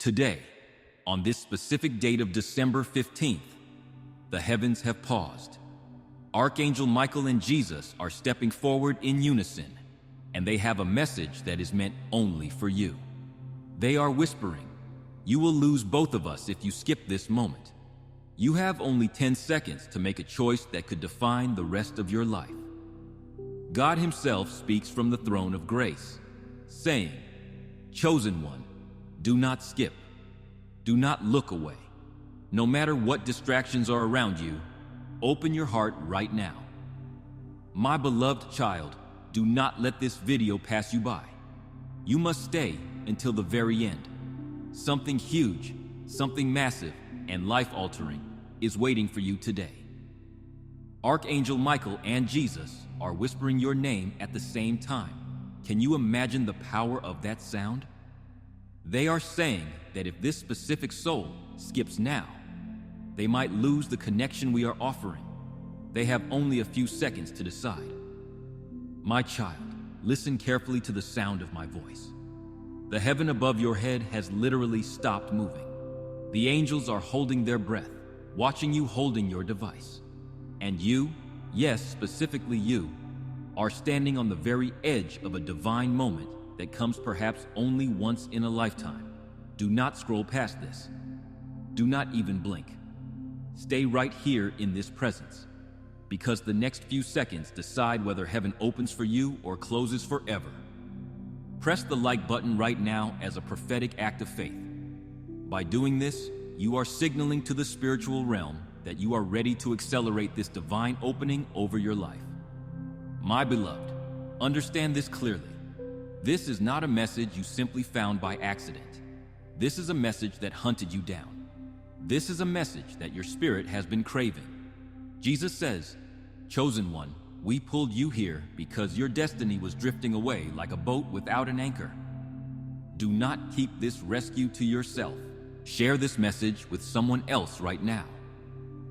Today, on this specific date of December 15th, the heavens have paused. Archangel Michael and Jesus are stepping forward in unison, and they have a message that is meant only for you. They are whispering, "You will lose both of us if you skip this moment. You have only 10 seconds to make a choice that could define the rest of your life." God Himself speaks from the throne of grace, saying, "Chosen one, do not skip. Do not look away. No matter what distractions are around you, open your heart right now. My beloved child, do not let this video pass you by. You must stay until the very end. Something huge, something massive, and life-altering is waiting for you today." Archangel Michael and Jesus are whispering your name at the same time. Can you imagine the power of that sound? They are saying that if this specific soul skips now, they might lose the connection we are offering. They have only a few seconds to decide. My child, listen carefully to the sound of my voice. The heaven above your head has literally stopped moving. The angels are holding their breath, watching you holding your device. And you, yes, specifically you, are standing on the very edge of a divine moment that comes perhaps only once in a lifetime. Do not scroll past this. Do not even blink. Stay right here in this presence, because the next few seconds decide whether heaven opens for you or closes forever. Press the like button right now as a prophetic act of faith. By doing this, you are signaling to the spiritual realm that you are ready to accelerate this divine opening over your life. My beloved, understand this clearly. This is not a message you simply found by accident. This is a message that hunted you down. This is a message that your spirit has been craving. Jesus says, "Chosen one, we pulled you here because your destiny was drifting away like a boat without an anchor." Do not keep this rescue to yourself. Share this message with someone else right now.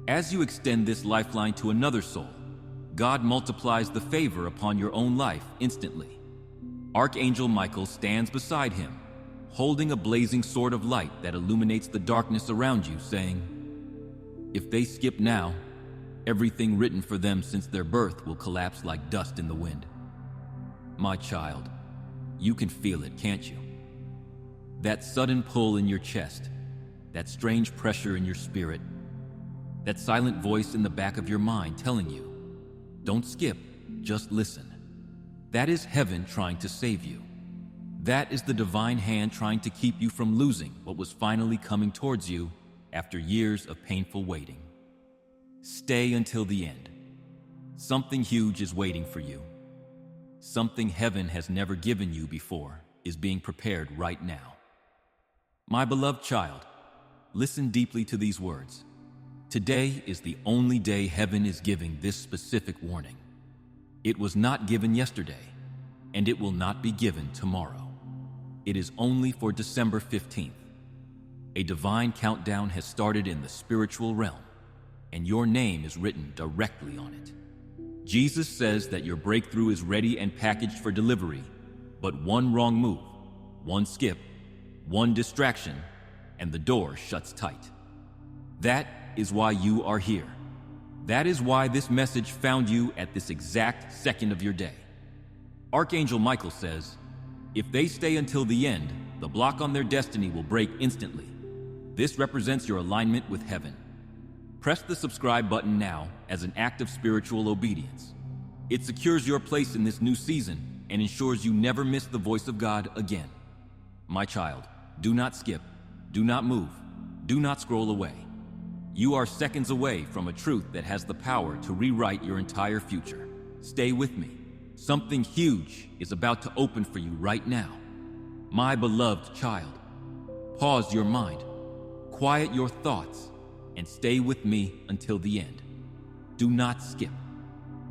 As you extend this lifeline to another soul, God multiplies the favor upon your own life instantly. Archangel Michael stands beside him, holding a blazing sword of light that illuminates the darkness around you, saying, "If they skip now, everything written for them since their birth will collapse like dust in the wind." My child, you can feel it, can't you? That sudden pull in your chest, that strange pressure in your spirit, that silent voice in the back of your mind telling you, "Don't skip, just listen." That is heaven trying to save you. That is the divine hand trying to keep you from losing what was finally coming towards you after years of painful waiting. Stay until the end. Something huge is waiting for you. Something heaven has never given you before is being prepared right now. My beloved child, listen deeply to these words. Today is the only day heaven is giving this specific warning. It was not given yesterday, and it will not be given tomorrow. It is only for December 15th. A divine countdown has started in the spiritual realm, and your name is written directly on it. Jesus says that your breakthrough is ready and packaged for delivery, but one wrong move, one skip, one distraction, and the door shuts tight. That is why you are here. That is why this message found you at this exact second of your day. Archangel Michael says, if they stay until the end, the block on their destiny will break instantly. This represents your alignment with heaven. Press the subscribe button now as an act of spiritual obedience. It secures your place in this new season and ensures you never miss the voice of God again. My child, do not skip, do not move, do not scroll away. You are seconds away from a truth that has the power to rewrite your entire future. Stay with me. Something huge is about to open for you right now. My beloved child, pause your mind, quiet your thoughts, and stay with me until the end. Do not skip.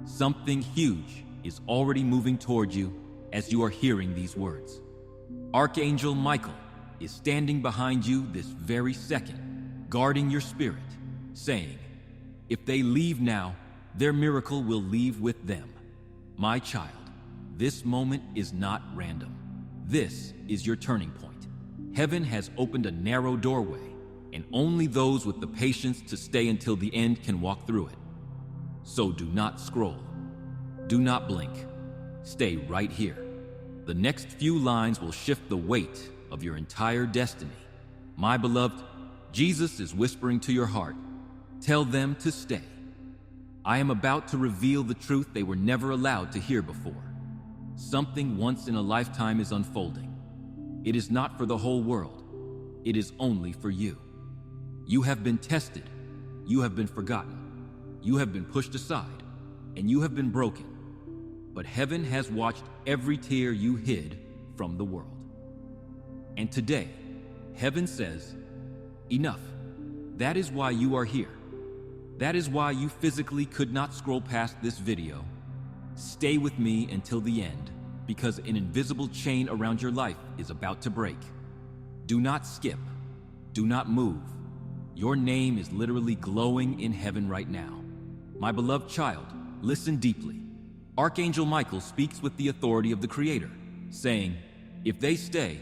Something huge is already moving toward you as you are hearing these words. Archangel Michael is standing behind you this very second, guarding your spirit, saying, if they leave now, their miracle will leave with them. My child, this moment is not random. This is your turning point. Heaven has opened a narrow doorway, and only those with the patience to stay until the end can walk through it. So do not scroll. Do not blink. Stay right here. The next few lines will shift the weight of your entire destiny. My beloved, Jesus is whispering to your heart. Tell them to stay. I am about to reveal the truth they were never allowed to hear before. Something once in a lifetime is unfolding. It is not for the whole world. It is only for you. You have been tested. You have been forgotten. You have been pushed aside, and you have been broken. But heaven has watched every tear you hid from the world. And today, heaven says, enough. That is why you are here. That is why you physically could not scroll past this video. Stay with me until the end, because an invisible chain around your life is about to break. Do not skip. Do not move. Your name is literally glowing in heaven right now. My beloved child, listen deeply. Archangel Michael speaks with the authority of the Creator, saying, if they stay,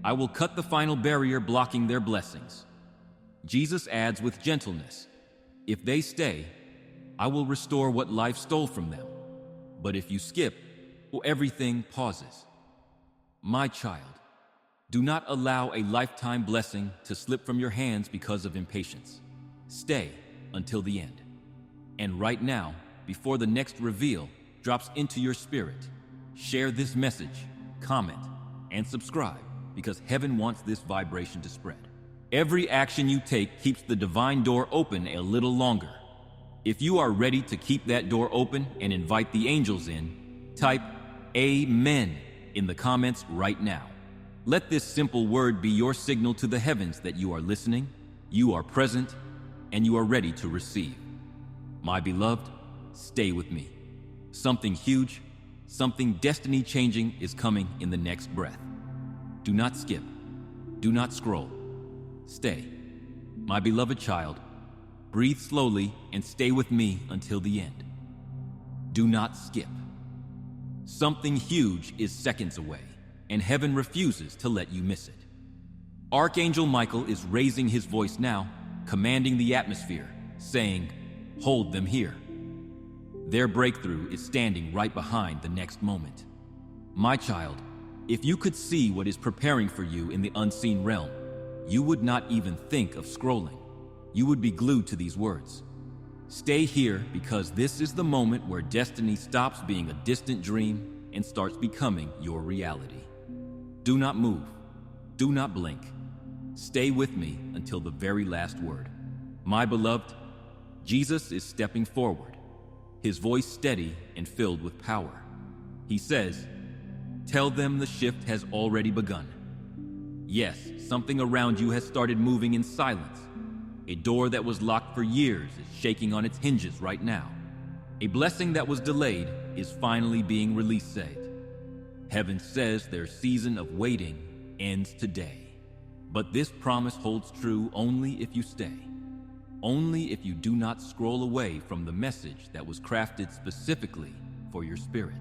I will cut the final barrier blocking their blessings. Jesus adds with gentleness, if they stay, I will restore what life stole from them. But if you skip, well, everything pauses. My child, do not allow a lifetime blessing to slip from your hands because of impatience. Stay until the end. And right now, before the next reveal drops into your spirit, share this message, comment, and subscribe, because heaven wants this vibration to spread. Every action you take keeps the divine door open a little longer. If you are ready to keep that door open and invite the angels in, type Amen in the comments right now. Let this simple word be your signal to the heavens that you are listening, you are present, and you are ready to receive. My beloved, stay with me. Something huge, something destiny-changing is coming in the next breath. Do not skip. Do not scroll. Stay. My beloved child, breathe slowly and stay with me until the end. Do not skip. Something huge is seconds away, and heaven refuses to let you miss it. Archangel Michael is raising his voice now, commanding the atmosphere, saying, hold them here. Their breakthrough is standing right behind the next moment. My child, if you could see what is preparing for you in the unseen realm, you would not even think of scrolling. You would be glued to these words. Stay here, because this is the moment where destiny stops being a distant dream and starts becoming your reality. Do not move. Do not blink. Stay with me until the very last word. My beloved, Jesus is stepping forward, his voice steady and filled with power. He says, tell them the shift has already begun. Yes, something around you has started moving in silence. A door that was locked for years is shaking on its hinges right now. A blessing that was delayed is finally being released. Heaven says their season of waiting ends today. But this promise holds true only if you stay. Only if you do not scroll away from the message that was crafted specifically for your spirit.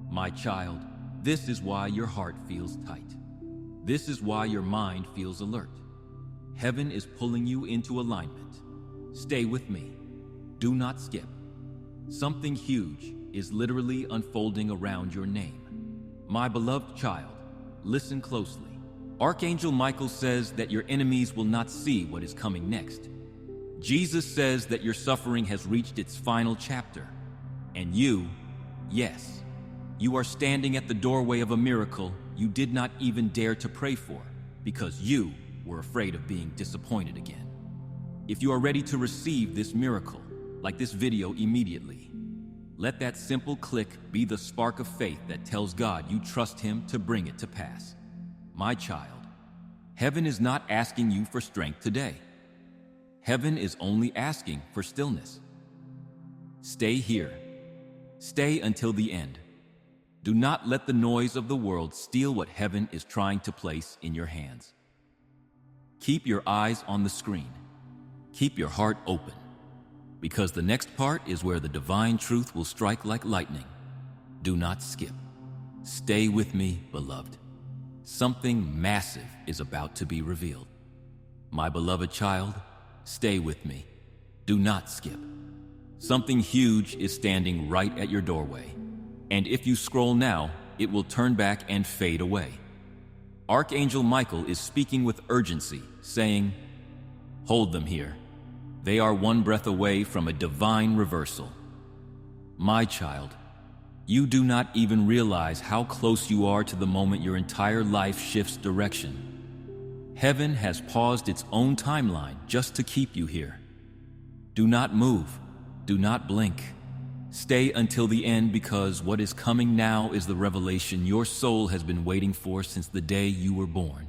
My child, this is why your heart feels tight. This is why your mind feels alert. Heaven is pulling you into alignment. Stay with me. Do not skip. Something huge is literally unfolding around your name. My beloved child, listen closely. Archangel Michael says that your enemies will not see what is coming next. Jesus says that your suffering has reached its final chapter. And you, yes, you are standing at the doorway of a miracle you did not even dare to pray for, because you were afraid of being disappointed again. If you are ready to receive this miracle, like this video immediately, let that simple click be the spark of faith that tells God you trust Him to bring it to pass. My child, heaven is not asking you for strength today. Heaven is only asking for stillness. Stay here. Stay until the end. Do not let the noise of the world steal what heaven is trying to place in your hands. Keep your eyes on the screen. Keep your heart open, because the next part is where the divine truth will strike like lightning. Do not skip. Stay with me, beloved. Something massive is about to be revealed. My beloved child, stay with me. Do not skip. Something huge is standing right at your doorway, and if you scroll now, it will turn back and fade away. Archangel Michael is speaking with urgency, saying, "Hold them here. They are one breath away from a divine reversal." My child, you do not even realize how close you are to the moment your entire life shifts direction. Heaven has paused its own timeline just to keep you here. Do not move. Do not blink. Stay until the end, because what is coming now is the revelation your soul has been waiting for since the day you were born.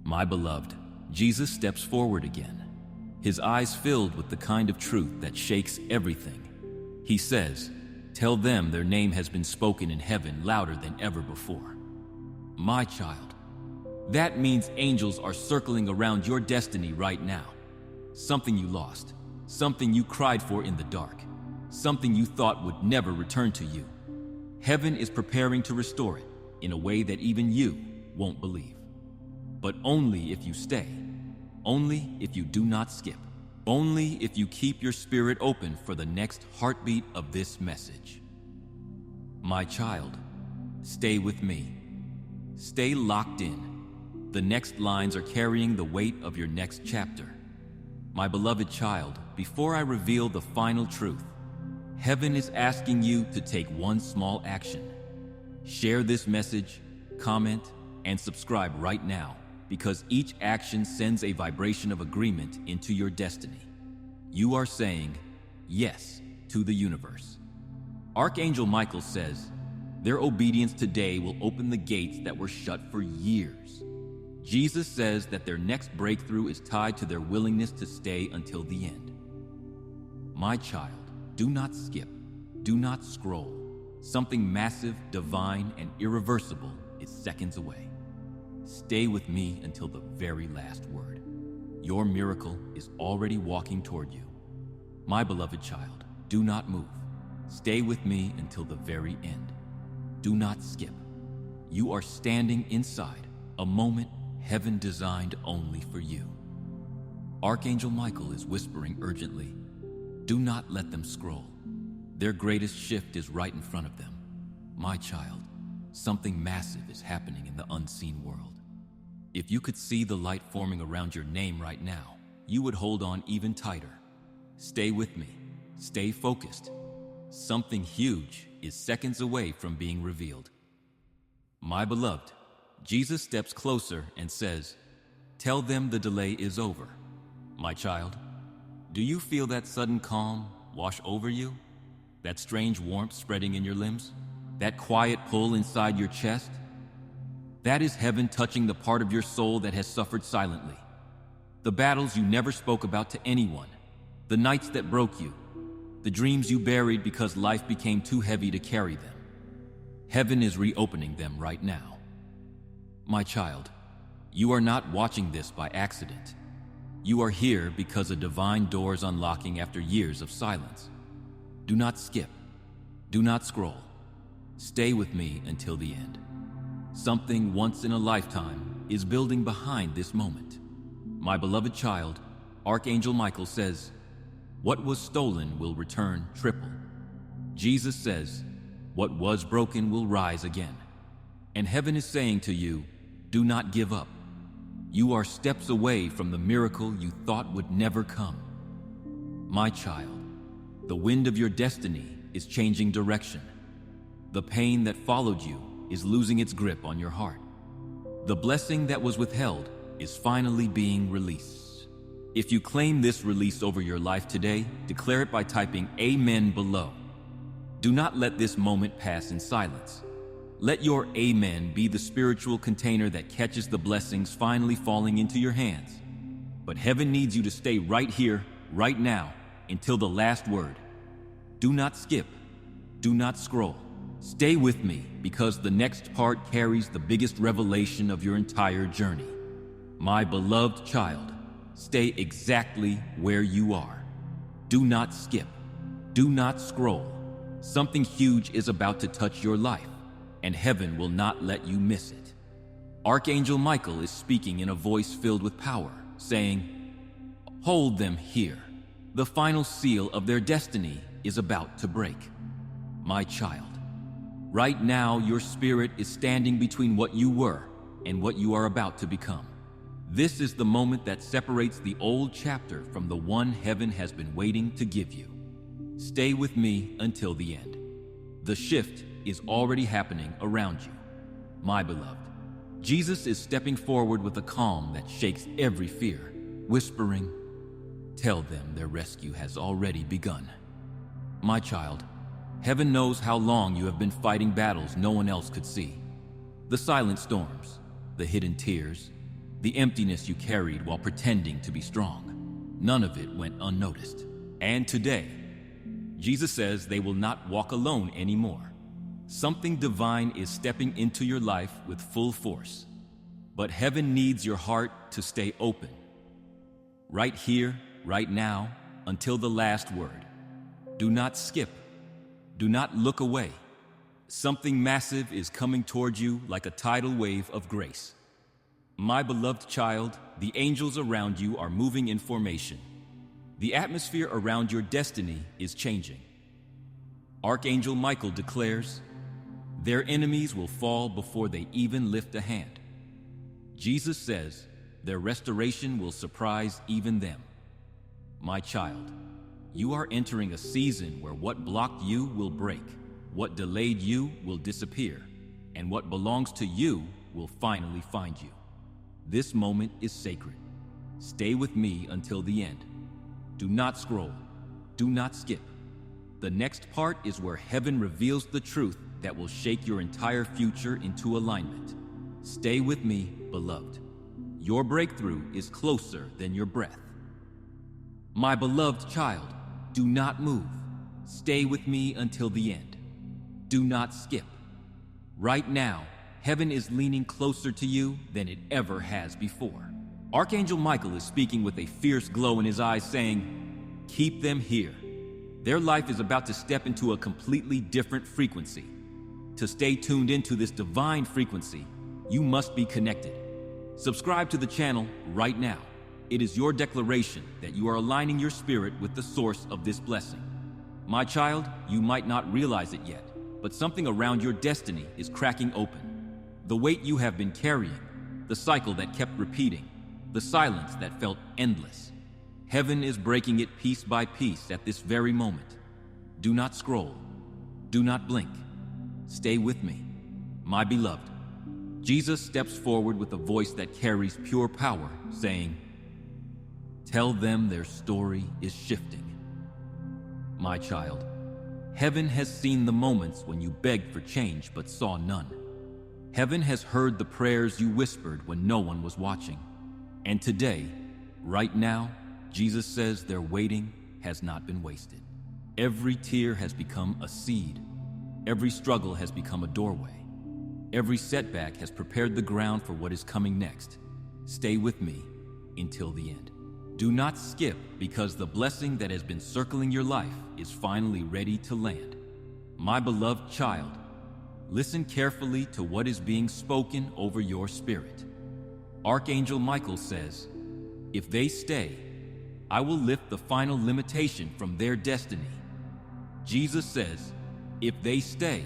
My beloved, Jesus steps forward again, his eyes filled with the kind of truth that shakes everything. He says, "Tell them their name has been spoken in heaven louder than ever before." My child, that means angels are circling around your destiny right now. Something you lost, something you cried for in the dark, something you thought would never return to you. Heaven is preparing to restore it in a way that even you won't believe. But only if you stay, only if you do not skip, only if you keep your spirit open for the next heartbeat of this message. My child, stay with me. Stay locked in. The next lines are carrying the weight of your next chapter. My beloved child, before I reveal the final truth, Heaven is asking you to take one small action. Share this message, comment, and subscribe right now, because each action sends a vibration of agreement into your destiny. You are saying yes to the universe. Archangel Michael says, their obedience today will open the gates that were shut for years. Jesus says that their next breakthrough is tied to their willingness to stay until the end. My child, do not skip, do not scroll. Something massive, divine, and irreversible is seconds away. Stay with me until the very last word. Your miracle is already walking toward you. My beloved child, do not move. Stay with me until the very end. Do not skip. You are standing inside a moment heaven designed only for you. Archangel Michael is whispering urgently, do not let them scroll. Their greatest shift is right in front of them. My child, something massive is happening in the unseen world. If you could see the light forming around your name right now, you would hold on even tighter. Stay with me. Stay focused. Something huge is seconds away from being revealed. My beloved, Jesus steps closer and says, tell them the delay is over. My child, do you feel that sudden calm wash over you? That strange warmth spreading in your limbs? That quiet pull inside your chest? That is heaven touching the part of your soul that has suffered silently. The battles you never spoke about to anyone, the nights that broke you, the dreams you buried because life became too heavy to carry them. Heaven is reopening them right now. My child, you are not watching this by accident. You are here because a divine door is unlocking after years of silence. Do not skip. Do not scroll. Stay with me until the end. Something once in a lifetime is building behind this moment. My beloved child, Archangel Michael says, what was stolen will return triple. Jesus says, what was broken will rise again. And heaven is saying to you, do not give up. You are steps away from the miracle you thought would never come. My child, the wind of your destiny is changing direction. The pain that followed you is losing its grip on your heart. The blessing that was withheld is finally being released. If you claim this release over your life today, declare it by typing Amen below. Do not let this moment pass in silence. Let your Amen be the spiritual container that catches the blessings finally falling into your hands. But heaven needs you to stay right here, right now, until the last word. Do not skip. Do not scroll. Stay with me, because the next part carries the biggest revelation of your entire journey. My beloved child, stay exactly where you are. Do not skip. Do not scroll. Something huge is about to touch your life, and heaven will not let you miss it. Archangel Michael is speaking in a voice filled with power, saying, "Hold them here. The final seal of their destiny is about to break. My child, right now your spirit is standing between what you were and what you are about to become. This is the moment that separates the old chapter from the one heaven has been waiting to give you. Stay with me until the end. The shift is already happening around you. My beloved, Jesus is stepping forward with a calm that shakes every fear, whispering, 'Tell them their rescue has already begun.' My child, heaven knows how long you have been fighting battles no one else could see. The silent storms, the hidden tears, the emptiness you carried while pretending to be strong. None of it went unnoticed. And today, Jesus says they will not walk alone anymore. Something divine is stepping into your life with full force. But heaven needs your heart to stay open. Right here, right now, until the last word. Do not skip. Do not look away. Something massive is coming toward you like a tidal wave of grace. My beloved child, the angels around you are moving in formation. The atmosphere around your destiny is changing. Archangel Michael declares, their enemies will fall before they even lift a hand. Jesus says, their restoration will surprise even them. My child, you are entering a season where what blocked you will break, what delayed you will disappear, and what belongs to you will finally find you. This moment is sacred. Stay with me until the end. Do not scroll. Do not skip. The next part is where heaven reveals the truth that will shake your entire future into alignment. Stay with me, beloved. Your breakthrough is closer than your breath. My beloved child, do not move. Stay with me until the end. Do not skip. Right now, heaven is leaning closer to you than it ever has before. Archangel Michael is speaking with a fierce glow in his eyes, saying, keep them here. Their life is about to step into a completely different frequency. To stay tuned into this divine frequency, you must be connected. Subscribe to the channel right now. It is your declaration that you are aligning your spirit with the source of this blessing. My child, you might not realize it yet, but something around your destiny is cracking open. The weight you have been carrying, the cycle that kept repeating, the silence that felt endless. Heaven is breaking it piece by piece at this very moment. Do not scroll. Do not blink. Stay with me, my beloved. Jesus steps forward with a voice that carries pure power, saying, tell them their story is shifting. My child, heaven has seen the moments when you begged for change but saw none. Heaven has heard the prayers you whispered when no one was watching. And today, right now, Jesus says their waiting has not been wasted. Every tear has become a seed. Every struggle has become a doorway. Every setback has prepared the ground for what is coming next. Stay with me until the end. Do not skip, because the blessing that has been circling your life is finally ready to land. My beloved child, listen carefully to what is being spoken over your spirit. Archangel Michael says, if they stay, I will lift the final limitation from their destiny. Jesus says, if they stay,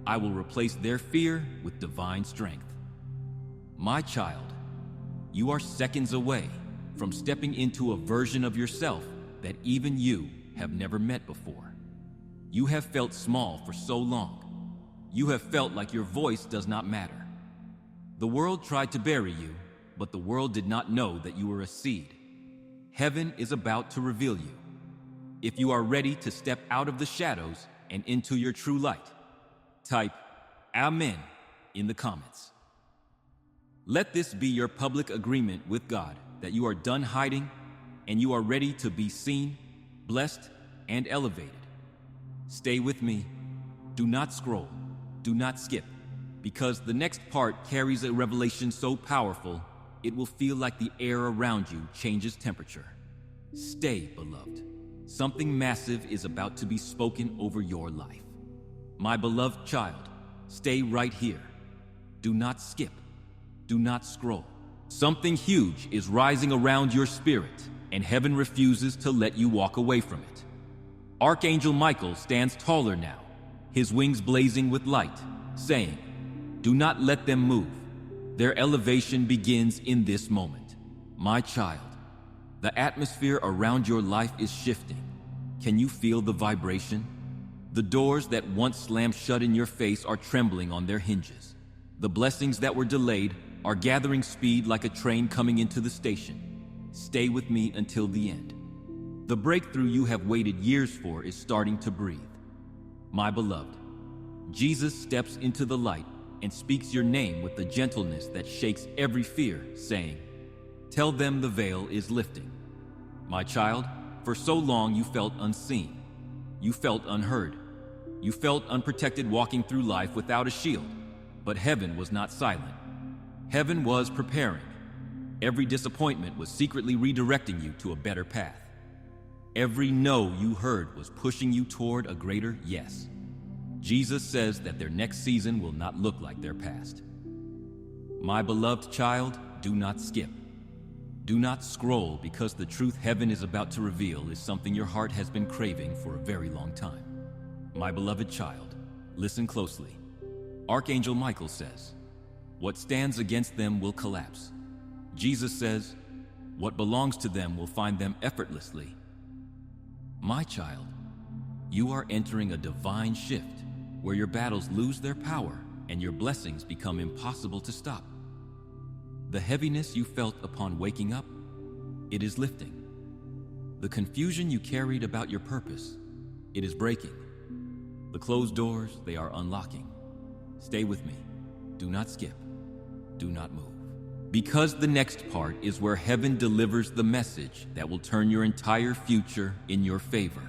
I will replace their fear with divine strength. My child, you are seconds away from stepping into a version of yourself that even you have never met before. You have felt small for so long. You have felt like your voice does not matter. The world tried to bury you, but the world did not know that you were a seed. Heaven is about to reveal you. If you are ready to step out of the shadows and into your true light, type Amen in the comments. Let this be your public agreement with God that you are done hiding and you are ready to be seen, blessed, and elevated. Stay with me. Do not scroll. Do not skip, because the next part carries a revelation so powerful, it will feel like the air around you changes temperature. Stay, beloved. Something massive is about to be spoken over your life. My beloved child, stay right here. Do not skip. Do not scroll. Something huge is rising around your spirit, and heaven refuses to let you walk away from it. Archangel Michael stands taller now, his wings blazing with light, saying, "Do not let them move. Their elevation begins in this moment." My child, the atmosphere around your life is shifting. Can you feel the vibration? The doors that once slammed shut in your face are trembling on their hinges. The blessings that were delayed are gathering speed like a train coming into the station. Stay with me until the end. The breakthrough you have waited years for is starting to breathe. My beloved, Jesus steps into the light and speaks your name with the gentleness that shakes every fear, saying, "Tell them the veil is lifting." My child, for so long you felt unseen. You felt unheard. You felt unprotected walking through life without a shield. But heaven was not silent. Heaven was preparing. Every disappointment was secretly redirecting you to a better path. Every no you heard was pushing you toward a greater yes. Jesus says that their next season will not look like their past. My beloved child, do not skip. Do not scroll, because the truth heaven is about to reveal is something your heart has been craving for a very long time. My beloved child, listen closely. Archangel Michael says, "What stands against them will collapse." Jesus says, "What belongs to them will find them effortlessly." My child, you are entering a divine shift where your battles lose their power and your blessings become impossible to stop. The heaviness you felt upon waking up, it is lifting. The confusion you carried about your purpose, it is breaking. The closed doors, they are unlocking. Stay with me. Do not skip. Do not move. Because the next part is where heaven delivers the message that will turn your entire future in your favor.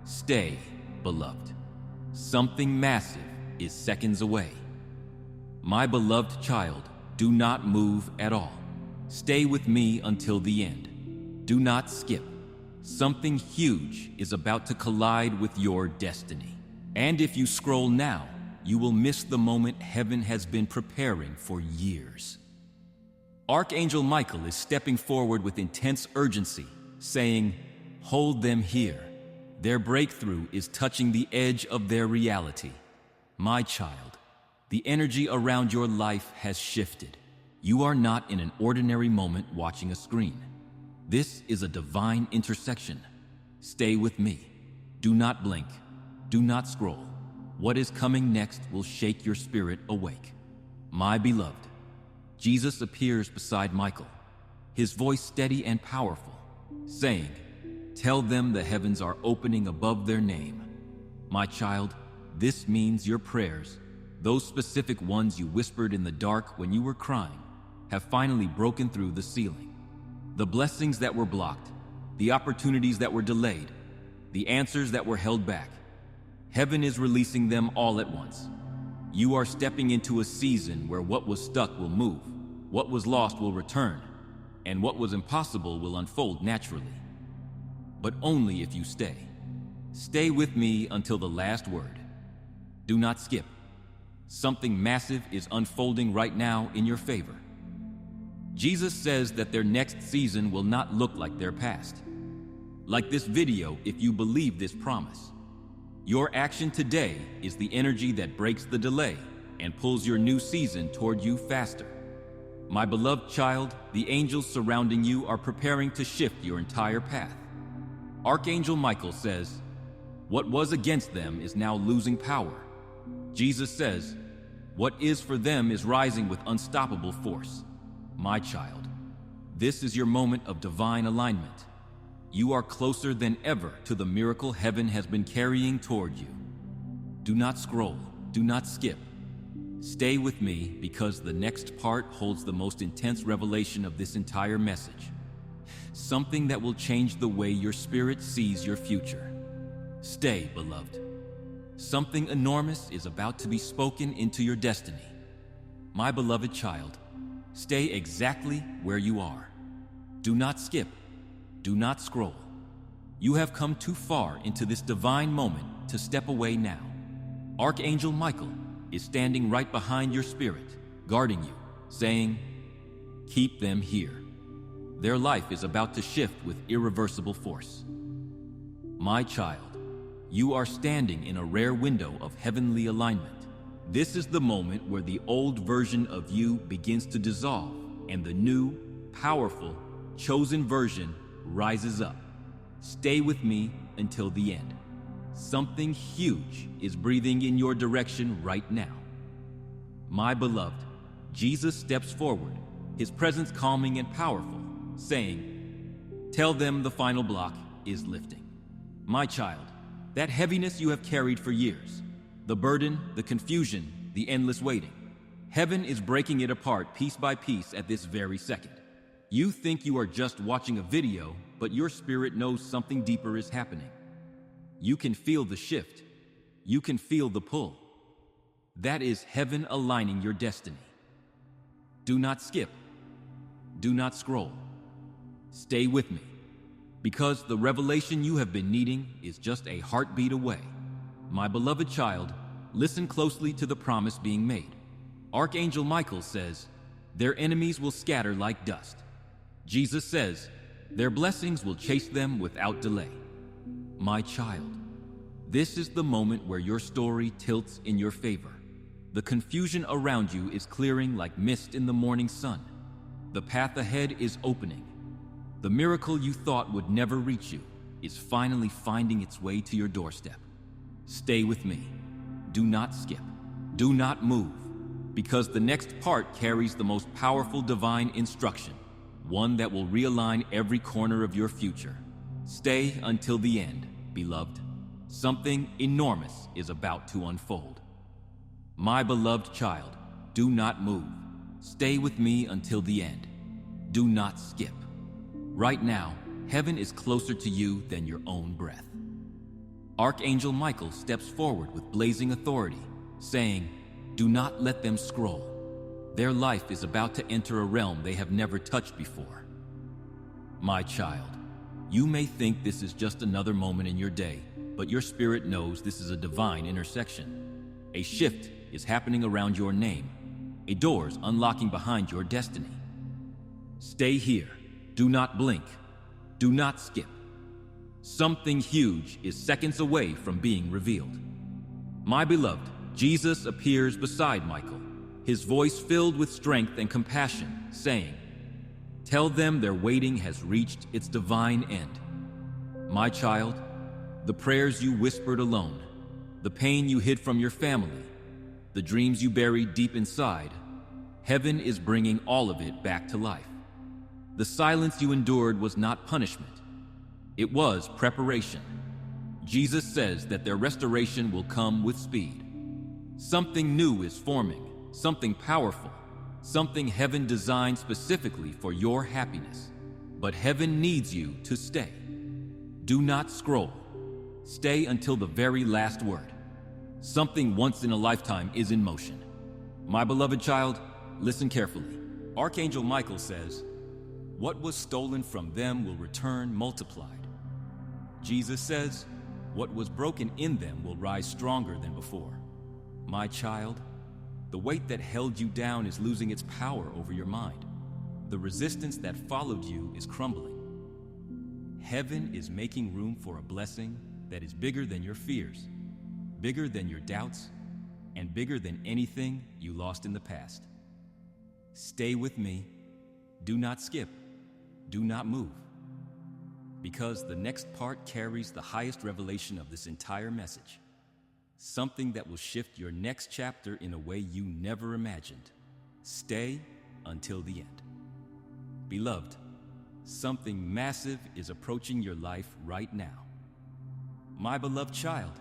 Stay, beloved. Something massive is seconds away. My beloved child, do not move at all. Stay with me until the end. Do not skip. Something huge is about to collide with your destiny. And if you scroll now, you will miss the moment heaven has been preparing for years. Archangel Michael is stepping forward with intense urgency, saying, "Hold them here. Their breakthrough is touching the edge of their reality." My child, the energy around your life has shifted. You are not in an ordinary moment watching a screen. This is a divine intersection. Stay with me. Do not blink. Do not scroll. What is coming next will shake your spirit awake. My beloved, Jesus appears beside Michael, his voice steady and powerful, saying, "Tell them the heavens are opening above their name." My child, this means your prayers, those specific ones you whispered in the dark when you were crying, have finally broken through the ceiling. The blessings that were blocked, the opportunities that were delayed, the answers that were held back, heaven is releasing them all at once. You are stepping into a season where what was stuck will move, what was lost will return, and what was impossible will unfold naturally. But only if you stay. Stay with me until the last word. Do not skip. Something massive is unfolding right now in your favor. Jesus says that their next season will not look like their past. Like this video, if you believe this promise. Your action today is the energy that breaks the delay and pulls your new season toward you faster. My beloved child, the angels surrounding you are preparing to shift your entire path. Archangel Michael says, "What was against them is now losing power." Jesus says, "What is for them is rising with unstoppable force." My child, this is your moment of divine alignment. You are closer than ever to the miracle heaven has been carrying toward you. Do not scroll. Do not skip. Stay with me, because the next part holds the most intense revelation of this entire message. Something that will change the way your spirit sees your future. Stay, beloved. Something enormous is about to be spoken into your destiny. My beloved child, stay exactly where you are. Do not skip. Do not scroll. You have come too far into this divine moment to step away now. Archangel Michael is standing right behind your spirit, guarding you, saying, Keep them here. Their life is about to shift with irreversible force. My child, you are standing in a rare window of heavenly alignment. This is the moment where the old version of you begins to dissolve and the new, powerful, chosen version rises up. Stay with me until the end. Something huge is breathing in your direction right now. My beloved, Jesus steps forward, his presence calming and powerful, saying, "Tell them the final block is lifting." My child, that heaviness you have carried for years, the burden, the confusion, the endless waiting, heaven is breaking it apart piece by piece at this very second. You think you are just watching a video, but your spirit knows something deeper is happening. You can feel the shift. You can feel the pull. That is heaven aligning your destiny. Do not skip. Do not scroll. Stay with me, because the revelation you have been needing is just a heartbeat away. My beloved child, listen closely to the promise being made. Archangel Michael says, "Their enemies will scatter like dust." Jesus says, "Their blessings will chase them without delay." My child, this is the moment where your story tilts in your favor. The confusion around you is clearing like mist in the morning sun. The path ahead is opening. The miracle you thought would never reach you is finally finding its way to your doorstep. Stay with me. Do not skip. Do not move, because the next part carries the most powerful divine instruction, one that will realign every corner of your future. Stay until the end, beloved. Something enormous is about to unfold. My beloved child, do not move. Stay with me until the end. Do not skip. Right now, heaven is closer to you than your own breath. Archangel Michael steps forward with blazing authority, saying, "Do not let them scroll. Their life is about to enter a realm they have never touched before." My child, you may think this is just another moment in your day, but your spirit knows this is a divine intersection. A shift is happening around your name. A door's unlocking behind your destiny. Stay here. Do not blink. Do not skip. Something huge is seconds away from being revealed. My beloved, Jesus appears beside Michael, his voice filled with strength and compassion, saying, "Tell them their waiting has reached its divine end." My child, the prayers you whispered alone, the pain you hid from your family, the dreams you buried deep inside, heaven is bringing all of it back to life. The silence you endured was not punishment. It was preparation. Jesus says that their restoration will come with speed. Something new is forming, something powerful, something heaven designed specifically for your happiness. But heaven needs you to stay. Do not scroll. Stay until the very last word. Something once in a lifetime is in motion. My beloved child, listen carefully. Archangel Michael says, "What was stolen from them will return multiplied." Jesus says, "What was broken in them will rise stronger than before." My child, the weight that held you down is losing its power over your mind. The resistance that followed you is crumbling. Heaven is making room for a blessing that is bigger than your fears, bigger than your doubts, and bigger than anything you lost in the past. Stay with me. Do not skip. Do not move. Because the next part carries the highest revelation of this entire message. Something that will shift your next chapter in a way you never imagined. Stay until the end. Beloved, something massive is approaching your life right now. My beloved child,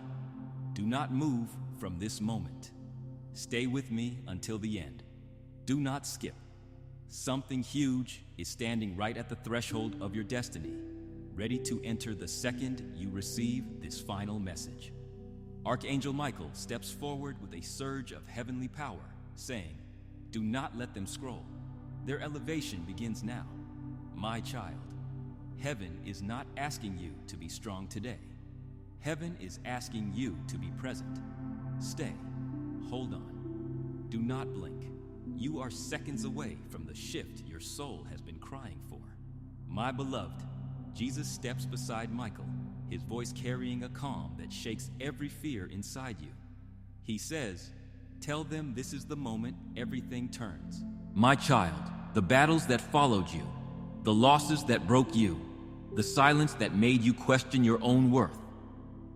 do not move from this moment. Stay with me until the end. Do not skip. Something huge is standing right at the threshold of your destiny, ready to enter the second you receive this final message. Archangel Michael steps forward with a surge of heavenly power, saying, "Do not let them scroll. Their elevation begins now." My child, heaven is not asking you to be strong today. Heaven is asking you to be present. Stay. Hold on. Do not blink. You are seconds away from the shift your soul has been crying for. My beloved, Jesus steps beside Michael, his voice carrying a calm that shakes every fear inside you. He says, "Tell them this is the moment everything turns." My child, the battles that followed you, the losses that broke you, the silence that made you question your own worth,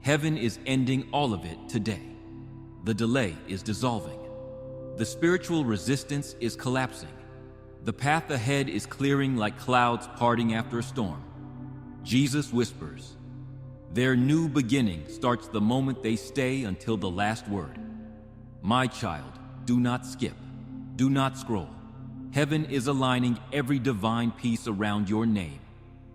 heaven is ending all of it today. The delay is dissolving. The spiritual resistance is collapsing. The path ahead is clearing like clouds parting after a storm. Jesus whispers, "Their new beginning starts the moment they stay until the last word." My child, do not skip. Do not scroll. Heaven is aligning every divine piece around your name.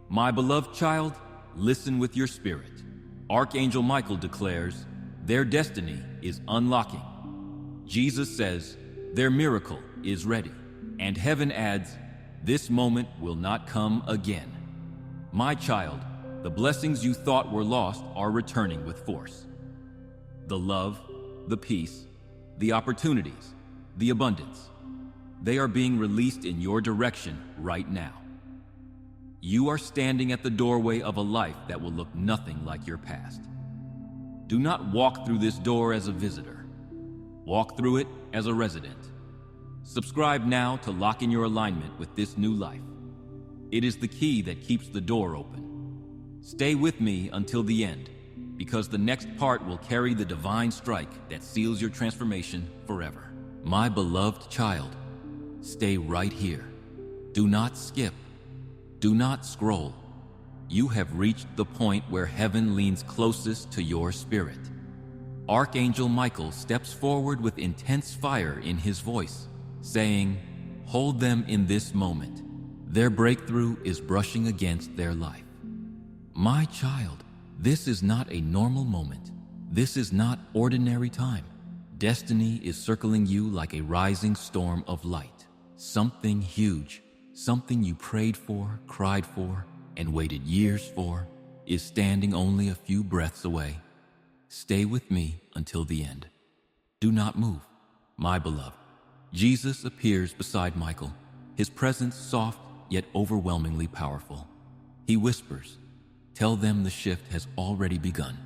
My beloved child, listen with your spirit. Archangel Michael declares, their destiny is unlocking. Jesus says, their miracle is ready. And heaven adds, this moment will not come again. My child, the blessings you thought were lost are returning with force. The love, the peace, the opportunities, the abundance, they are being released in your direction right now. You are standing at the doorway of a life that will look nothing like your past. Do not walk through this door as a visitor. Walk through it as a resident. Subscribe now to lock in your alignment with this new life. It is the key that keeps the door open. Stay with me until the end, because the next part will carry the divine strike that seals your transformation forever. My beloved child, stay right here. Do not skip. Do not scroll. You have reached the point where heaven leans closest to your spirit. Archangel Michael steps forward with intense fire in his voice, saying, hold them in this moment. Their breakthrough is brushing against their life. My child, this is not a normal moment. This is not ordinary time. Destiny is circling you like a rising storm of light. Something huge, something you prayed for, cried for, and waited years for, is standing only a few breaths away. Stay with me until the end. Do not move, my beloved. Jesus appears beside Michael, his presence soft yet overwhelmingly powerful. He whispers, tell them the shift has already begun.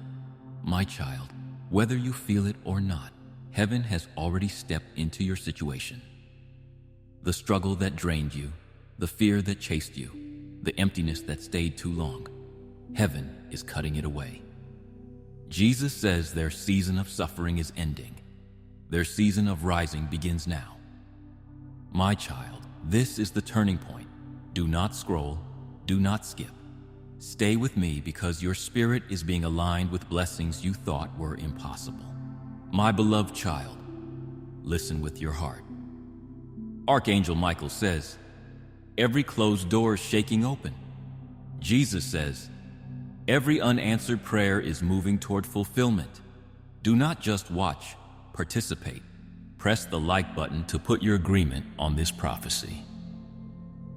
My child, whether you feel it or not, heaven has already stepped into your situation. The struggle that drained you, the fear that chased you, the emptiness that stayed too long, heaven is cutting it away. Jesus says their season of suffering is ending. Their season of rising begins now. My child, this is the turning point. Do not scroll, do not skip. Stay with me because your spirit is being aligned with blessings you thought were impossible. My beloved child, listen with your heart. Archangel Michael says, every closed door is shaking open. Jesus says, every unanswered prayer is moving toward fulfillment. Do not just watch, participate. Press the like button to put your agreement on this prophecy.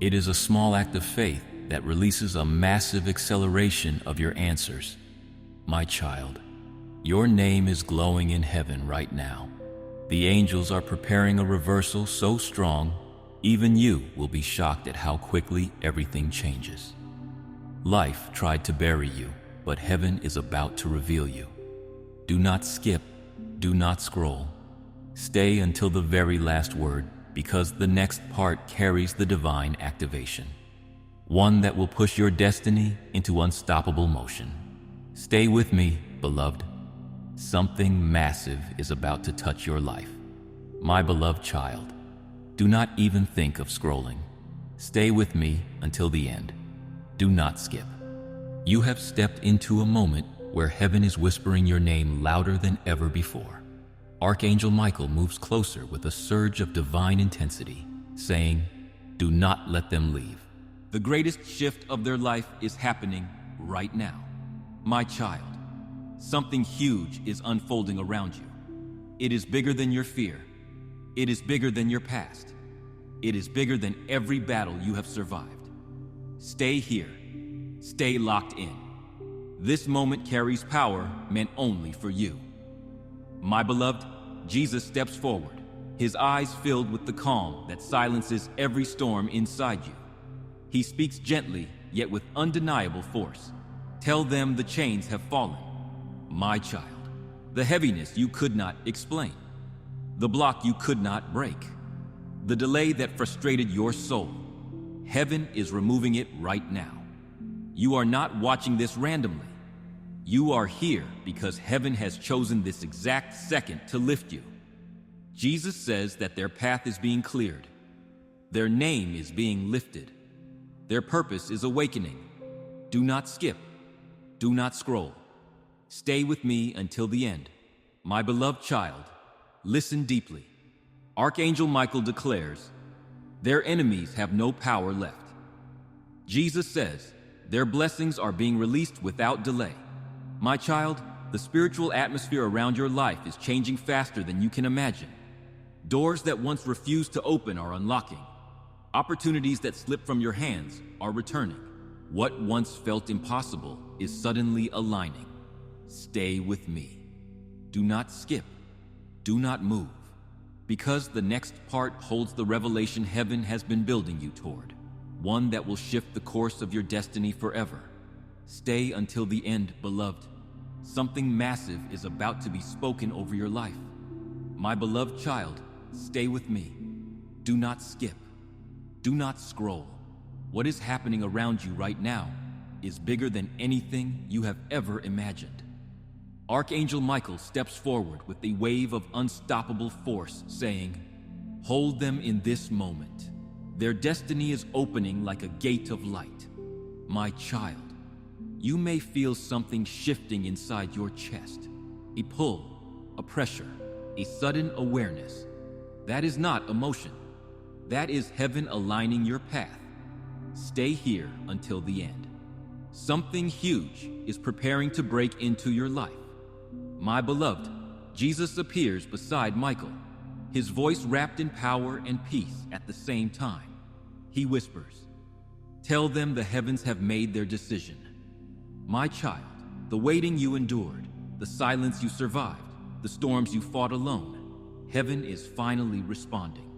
It is a small act of faith that releases a massive acceleration of your answers. My child, your name is glowing in heaven right now. The angels are preparing a reversal so strong, even you will be shocked at how quickly everything changes. Life tried to bury you, but heaven is about to reveal you. Do not skip, do not scroll. Stay until the very last word, because the next part carries the divine activation. One that will push your destiny into unstoppable motion. Stay with me, beloved. Something massive is about to touch your life. My beloved child, do not even think of scrolling. Stay with me until the end. Do not skip. You have stepped into a moment where heaven is whispering your name louder than ever before. Archangel Michael moves closer with a surge of divine intensity, saying, do not let them leave. The greatest shift of their life is happening right now. My child, something huge is unfolding around you. It is bigger than your fear. It is bigger than your past. It is bigger than every battle you have survived. Stay here. Stay locked in. This moment carries power meant only for you. My beloved, Jesus steps forward, his eyes filled with the calm that silences every storm inside you. He speaks gently, yet with undeniable force. Tell them the chains have fallen, my child. The heaviness you could not explain, the block you could not break, the delay that frustrated your soul. Heaven is removing it right now. You are not watching this randomly. You are here because heaven has chosen this exact second to lift you. Jesus says that their path is being cleared. Their name is being lifted. Their purpose is awakening. Do not skip. Do not scroll. Stay with me until the end. My beloved child, listen deeply. Archangel Michael declares, their enemies have no power left. Jesus says, their blessings are being released without delay. My child, the spiritual atmosphere around your life is changing faster than you can imagine. Doors that once refused to open are unlocking. Opportunities that slipped from your hands are returning. What once felt impossible is suddenly aligning. Stay with me. Do not skip. Do not move. Because the next part holds the revelation heaven has been building you toward. One that will shift the course of your destiny forever. Stay until the end, beloved. Something massive is about to be spoken over your life. My beloved child, stay with me. Do not skip. Do not scroll. What is happening around you right now is bigger than anything you have ever imagined. Archangel Michael steps forward with a wave of unstoppable force, saying, hold them in this moment. Their destiny is opening like a gate of light. My child, you may feel something shifting inside your chest. A pull, a pressure, a sudden awareness. That is not emotion. That is heaven aligning your path. Stay here until the end. Something huge is preparing to break into your life. My beloved, Jesus appears beside Michael, his voice wrapped in power and peace at the same time. He whispers, tell them the heavens have made their decision. My child, the waiting you endured, the silence you survived, the storms you fought alone, heaven is finally responding.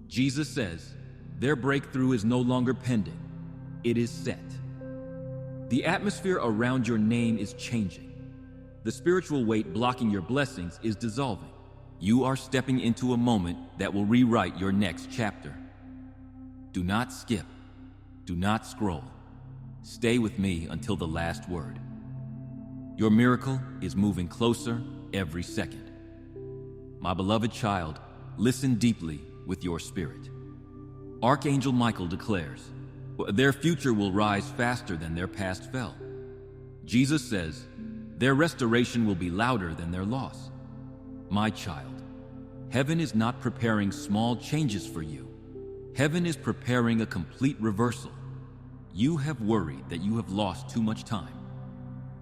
Jesus says, their breakthrough is no longer pending. It is set. The atmosphere around your name is changing. The spiritual weight blocking your blessings is dissolving. You are stepping into a moment that will rewrite your next chapter. Do not skip. Do not scroll. Stay with me until the last word. Your miracle is moving closer every second. My beloved child, listen deeply with your spirit. Archangel Michael declares, their future will rise faster than their past fell. Jesus says, their restoration will be louder than their loss. My child, heaven is not preparing small changes for you. Heaven is preparing a complete reversal. You have worried that you have lost too much time.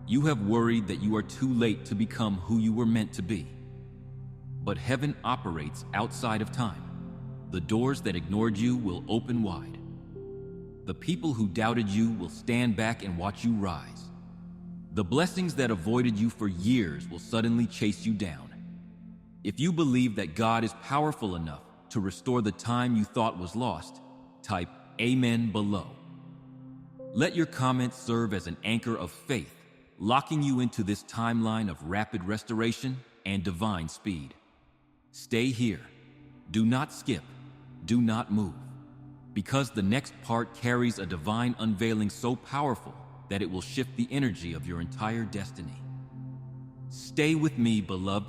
You have worried that you are too late to become who you were meant to be. But heaven operates outside of time. The doors that ignored you will open wide. The people who doubted you will stand back and watch you rise. The blessings that avoided you for years will suddenly chase you down. If you believe that God is powerful enough to restore the time you thought was lost, type Amen below. Let your comments serve as an anchor of faith, locking you into this timeline of rapid restoration and divine speed. Stay here. Do not skip. Do not move. Because the next part carries a divine unveiling so powerful that it will shift the energy of your entire destiny. Stay with me, beloved.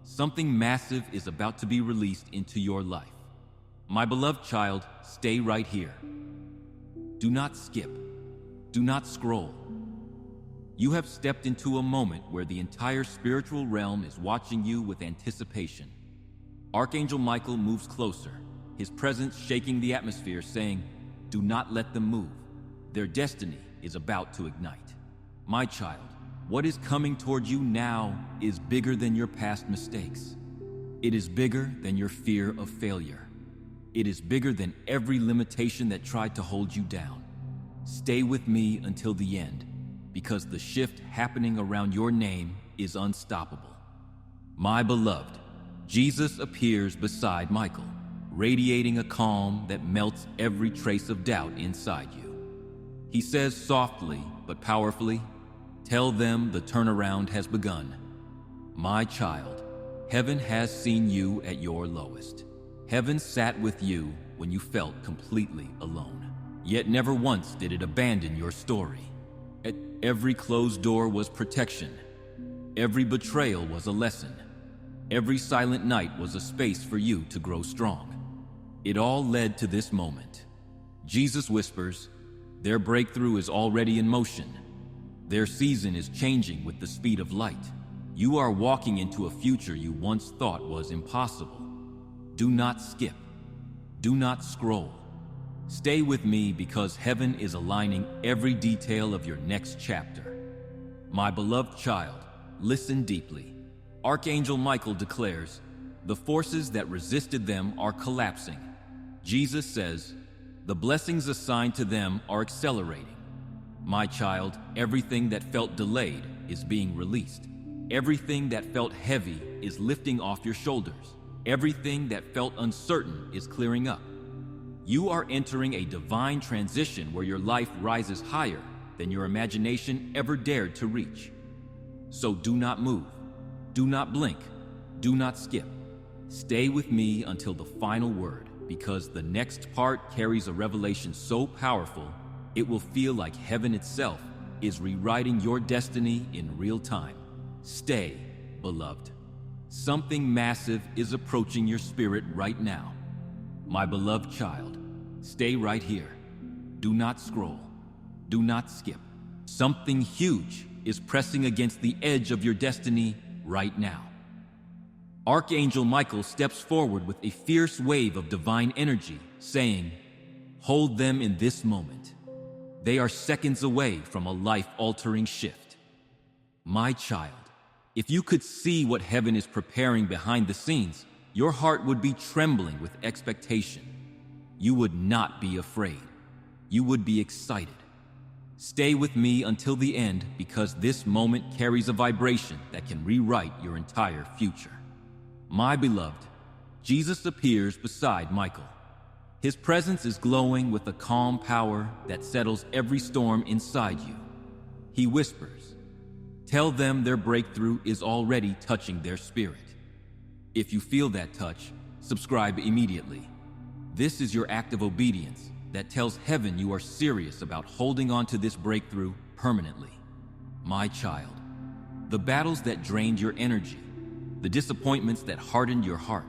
Something massive is about to be released into your life. My beloved child, stay right here. Do not skip. Do not scroll. You have stepped into a moment where the entire spiritual realm is watching you with anticipation. Archangel Michael moves closer, his presence shaking the atmosphere, saying, do not let them move. Their destiny is about to ignite. My child, what is coming toward you now is bigger than your past mistakes. It is bigger than your fear of failure. It is bigger than every limitation that tried to hold you down. Stay with me until the end, because the shift happening around your name is unstoppable. My beloved, Jesus appears beside Michael, radiating a calm that melts every trace of doubt inside you. He says softly but powerfully, "Tell them the turnaround has begun. My child, heaven has seen you at your lowest. Heaven sat with you when you felt completely alone. Yet never once did it abandon your story. At every closed door was protection. Every betrayal was a lesson. Every silent night was a space for you to grow strong. It all led to this moment." Jesus whispers, "Their breakthrough is already in motion. Their season is changing with the speed of light. You are walking into a future you once thought was impossible. Do not skip. Do not scroll. Stay with me because heaven is aligning every detail of your next chapter. My beloved child, listen deeply. Archangel Michael declares, the forces that resisted them are collapsing. Jesus says, the blessings assigned to them are accelerating. My child, everything that felt delayed is being released. Everything that felt heavy is lifting off your shoulders. Everything that felt uncertain is clearing up. You are entering a divine transition where your life rises higher than your imagination ever dared to reach. So do not move. Do not blink. Do not skip. Stay with me until the final word, because the next part carries a revelation so powerful, it will feel like heaven itself is rewriting your destiny in real time. Stay, beloved. Something massive is approaching your spirit right now. My beloved child, stay right here. Do not scroll. Do not skip. Something huge is pressing against the edge of your destiny right now. Archangel Michael steps forward with a fierce wave of divine energy, saying, hold them in this moment. They are seconds away from a life-altering shift. My child, if you could see what heaven is preparing behind the scenes, your heart would be trembling with expectation. You would not be afraid. You would be excited. Stay with me until the end, because this moment carries a vibration that can rewrite your entire future. My beloved, Jesus appears beside Michael. His presence is glowing with a calm power that settles every storm inside you. He whispers, tell them their breakthrough is already touching their spirit. If you feel that touch, subscribe immediately. This is your act of obedience that tells heaven you are serious about holding on to this breakthrough permanently. My child, the battles that drained your energy, the disappointments that hardened your heart,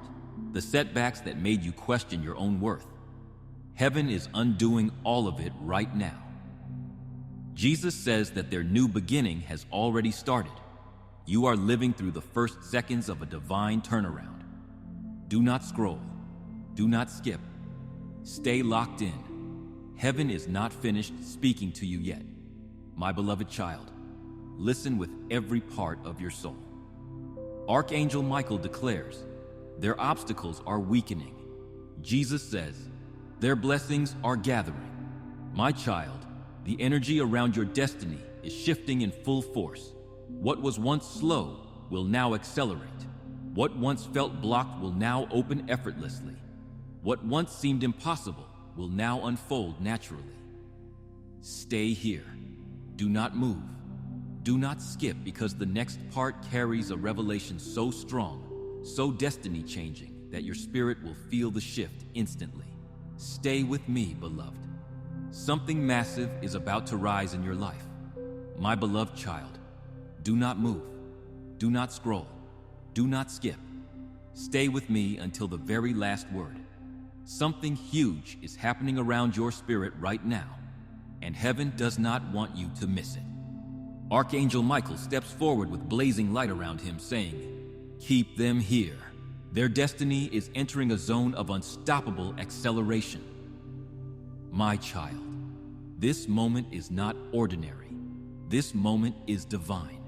the setbacks that made you question your own worth, heaven is undoing all of it right now. Jesus says that their new beginning has already started. You are living through the first seconds of a divine turnaround. Do not scroll. Do not skip. Stay locked in. Heaven is not finished speaking to you yet. My beloved child, listen with every part of your soul. Archangel Michael declares, their obstacles are weakening. Jesus says, their blessings are gathering. My child, the energy around your destiny is shifting in full force. What was once slow will now accelerate. What once felt blocked will now open effortlessly. What once seemed impossible will now unfold naturally. Stay here. Do not move. Do not skip, because the next part carries a revelation so strong, so destiny-changing, that your spirit will feel the shift instantly. Stay with me, beloved. Something massive is about to rise in your life. My beloved child, do not move. Do not scroll. Do not skip. Stay with me until the very last word. Something huge is happening around your spirit right now, and heaven does not want you to miss it. Archangel Michael steps forward with blazing light around him, saying, keep them here. Their destiny is entering a zone of unstoppable acceleration. My child, this moment is not ordinary. This moment is divine.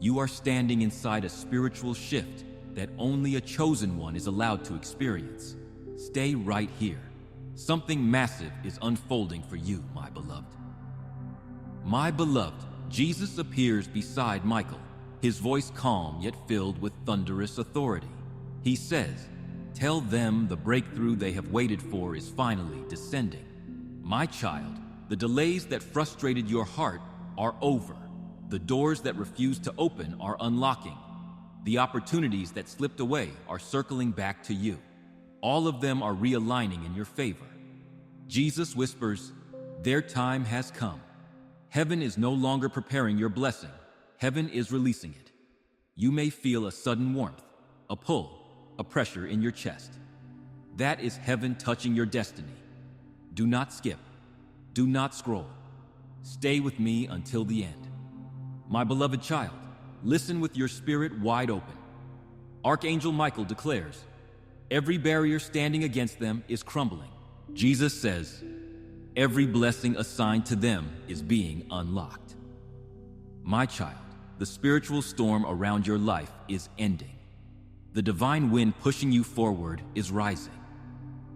You are standing inside a spiritual shift that only a chosen one is allowed to experience. Stay right here. Something massive is unfolding for you, my beloved. My beloved, Jesus appears beside Michael, his voice calm yet filled with thunderous authority. He says, tell them the breakthrough they have waited for is finally descending. My child, the delays that frustrated your heart are over. The doors that refused to open are unlocking. The opportunities that slipped away are circling back to you. All of them are realigning in your favor. Jesus whispers, their time has come. Heaven is no longer preparing your blessing. Heaven is releasing it. You may feel a sudden warmth, a pull, a pressure in your chest. That is heaven touching your destiny. Do not skip. Do not scroll. Stay with me until the end. My beloved child, listen with your spirit wide open. Archangel Michael declares, every barrier standing against them is crumbling. Jesus says, every blessing assigned to them is being unlocked. My child, the spiritual storm around your life is ending. The divine wind pushing you forward is rising.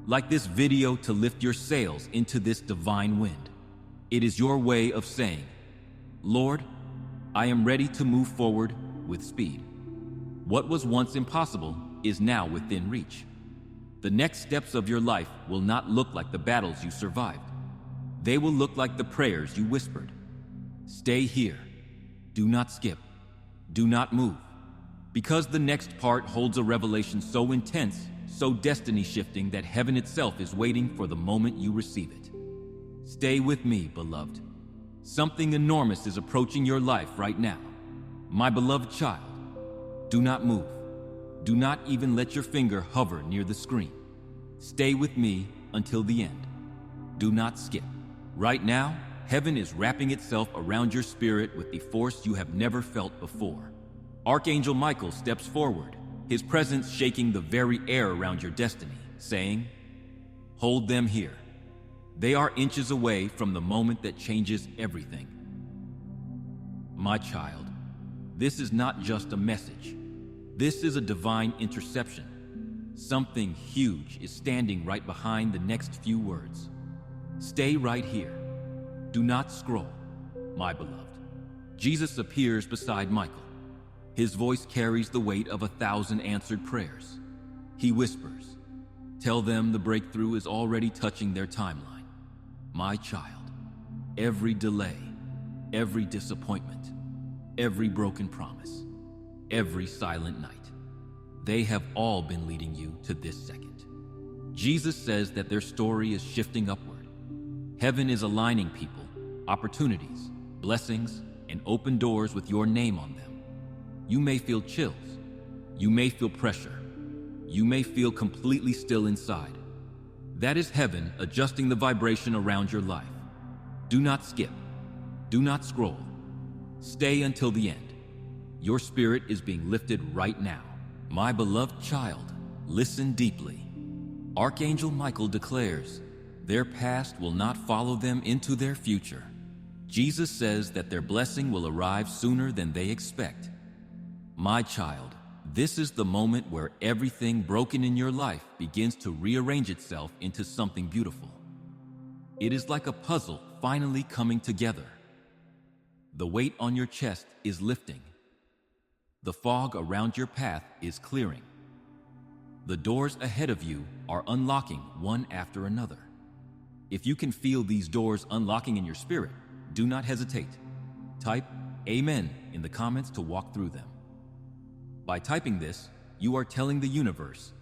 Like this video to lift your sails into this divine wind. It is your way of saying, Lord, I am ready to move forward with speed. What was once impossible is now within reach. The next steps of your life will not look like the battles you survived. They will look like the prayers you whispered. Stay here. Do not skip. Do not move. Because the next part holds a revelation so intense, so destiny-shifting that heaven itself is waiting for the moment you receive it. Stay with me, beloved. Something enormous is approaching your life right now. My beloved child, do not move. Do not even let your finger hover near the screen. Stay with me until the end. Do not skip. Right now, heaven is wrapping itself around your spirit with the force you have never felt before. Archangel Michael steps forward, his presence shaking the very air around your destiny, saying, hold them here. They are inches away from the moment that changes everything. My child, this is not just a message. This is a divine interception. Something huge is standing right behind the next few words. Stay right here. Do not scroll, my beloved. Jesus appears beside Michael. His voice carries the weight of 1,000 answered prayers. He whispers, tell them the breakthrough is already touching their timeline. My child, every delay, every disappointment, every broken promise, every silent night, they have all been leading you to this second. Jesus says that their story is shifting upward. Heaven is aligning people, opportunities, blessings, and open doors with your name on them. You may feel chills. You may feel pressure. You may feel completely still inside. That is heaven adjusting the vibration around your life. Do not skip. Do not scroll. Stay until the end. Your spirit is being lifted right now. My beloved child, listen deeply. Archangel Michael declares, their past will not follow them into their future. Jesus says that their blessing will arrive sooner than they expect. My child, this is the moment where everything broken in your life begins to rearrange itself into something beautiful. It is like a puzzle finally coming together. The weight on your chest is lifting. The fog around your path is clearing. The doors ahead of you are unlocking one after another. If you can feel these doors unlocking in your spirit, do not hesitate. Type Amen in the comments to walk through them. By typing this, you are telling the universe,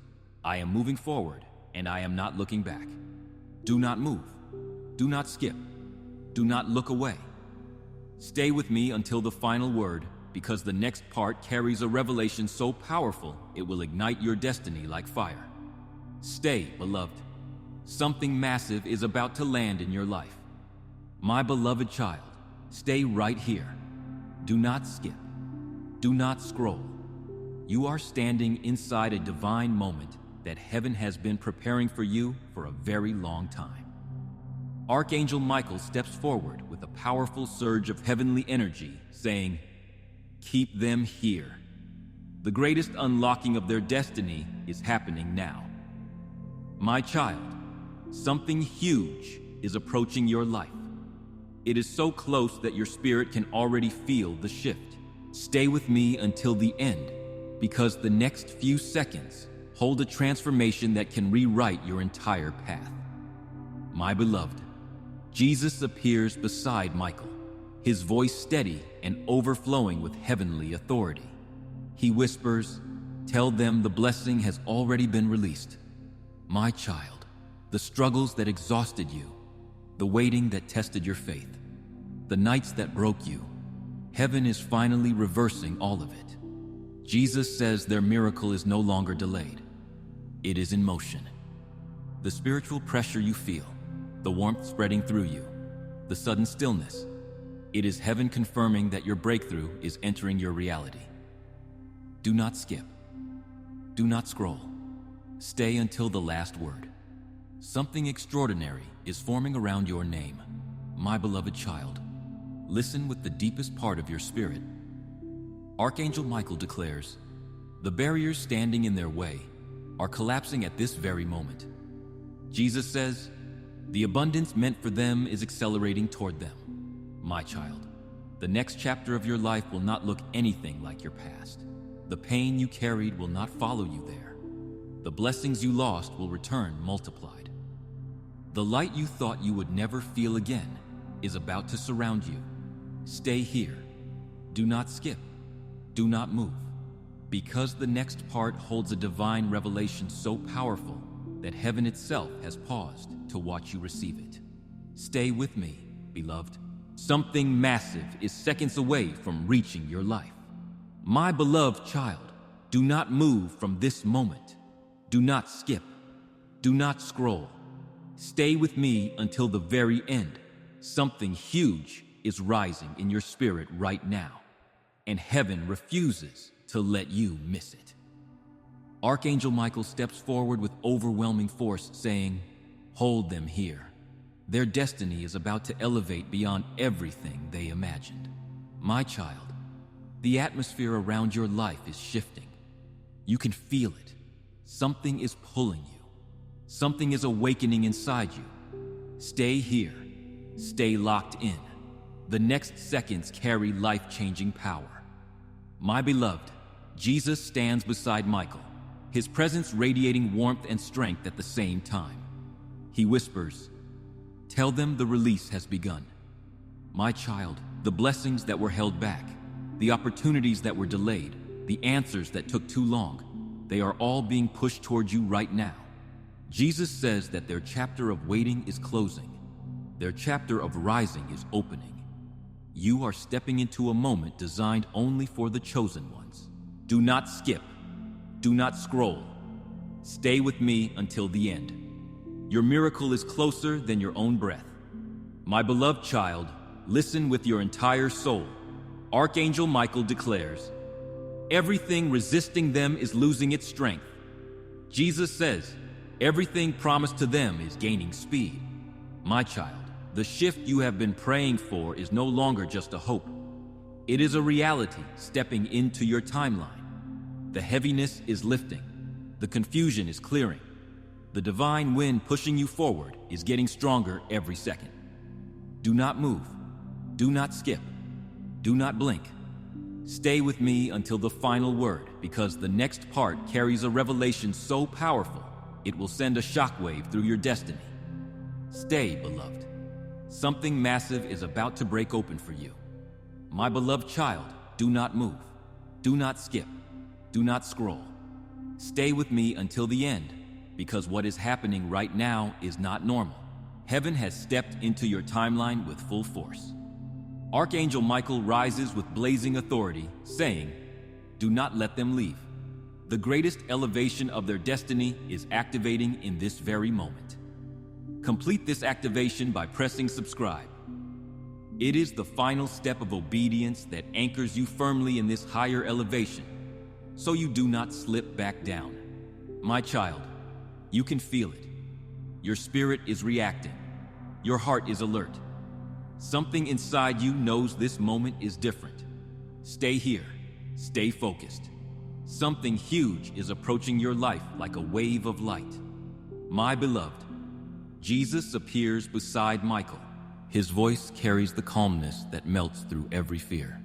I am moving forward and I am not looking back. Do not move. Do not skip. Do not look away. Stay with me until the final word, because the next part carries a revelation so powerful it will ignite your destiny like fire. Stay, beloved. Something massive is about to land in your life. My beloved child, stay right here. Do not skip. Do not scroll. You are standing inside a divine moment that heaven has been preparing for you for a very long time. Archangel Michael steps forward with a powerful surge of heavenly energy, saying, keep them here. The greatest unlocking of their destiny is happening now. My child, something huge is approaching your life. It is so close that your spirit can already feel the shift. Stay with me until the end, because the next few seconds hold a transformation that can rewrite your entire path. My beloved, Jesus appears beside Michael, his voice steady and overflowing with heavenly authority. He whispers, "Tell them the blessing has already been released. My child, the struggles that exhausted you, the waiting that tested your faith, the nights that broke you, heaven is finally reversing all of it." Jesus says their miracle is no longer delayed. It is in motion. The spiritual pressure you feel, the warmth spreading through you, the sudden stillness, it is heaven confirming that your breakthrough is entering your reality. Do not skip. Do not scroll. Stay until the last word. Something extraordinary is forming around your name, my beloved child. Listen with the deepest part of your spirit. Archangel Michael declares, the barriers standing in their way are collapsing at this very moment. Jesus says, the abundance meant for them is accelerating toward them. My child, the next chapter of your life will not look anything like your past. The pain you carried will not follow you there. The blessings you lost will return multiplied. The light you thought you would never feel again is about to surround you. Stay here. Do not skip. Do not move. Because the next part holds a divine revelation so powerful that heaven itself has paused to watch you receive it. Stay with me, beloved. Something massive is seconds away from reaching your life. My beloved child, do not move from this moment. Do not skip. Do not scroll. Stay with me until the very end. Something huge is rising in your spirit right now, and heaven refuses to let you miss it. Archangel Michael steps forward with overwhelming force, saying, hold them here. Their destiny is about to elevate beyond everything they imagined. My child, the atmosphere around your life is shifting. You can feel it. Something is pulling you. Something is awakening inside you. Stay here. Stay locked in. The next seconds carry life-changing power. My beloved, Jesus stands beside Michael, his presence radiating warmth and strength at the same time. He whispers, tell them the release has begun. My child, the blessings that were held back, the opportunities that were delayed, the answers that took too long, they are all being pushed toward you right now. Jesus says that their chapter of waiting is closing. Their chapter of rising is opening. You are stepping into a moment designed only for the chosen ones. Do not skip. Do not scroll. Stay with me until the end. Your miracle is closer than your own breath. My beloved child, listen with your entire soul. Archangel Michael declares, everything resisting them is losing its strength. Jesus says, everything promised to them is gaining speed. My child, the shift you have been praying for is no longer just a hope. It is a reality stepping into your timeline. The heaviness is lifting. The confusion is clearing. The divine wind pushing you forward is getting stronger every second. Do not move. Do not skip. Do not blink. Stay with me until the final word, because the next part carries a revelation so powerful, it will send a shockwave through your destiny. Stay, beloved. Something massive is about to break open for you. My beloved child, do not move. Do not skip. Do not scroll. Stay with me until the end, because what is happening right now is not normal. Heaven has stepped into your timeline with full force. Archangel Michael rises with blazing authority, saying, do not let them leave. The greatest elevation of their destiny is activating in this very moment. Complete this activation by pressing subscribe. It is the final step of obedience that anchors you firmly in this higher elevation, so you do not slip back down. My child, you can feel it. Your spirit is reacting. Your heart is alert. Something inside you knows this moment is different. Stay here. Stay focused. Something huge is approaching your life like a wave of light. My beloved, Jesus appears beside Michael. His voice carries the calmness that melts through every fear.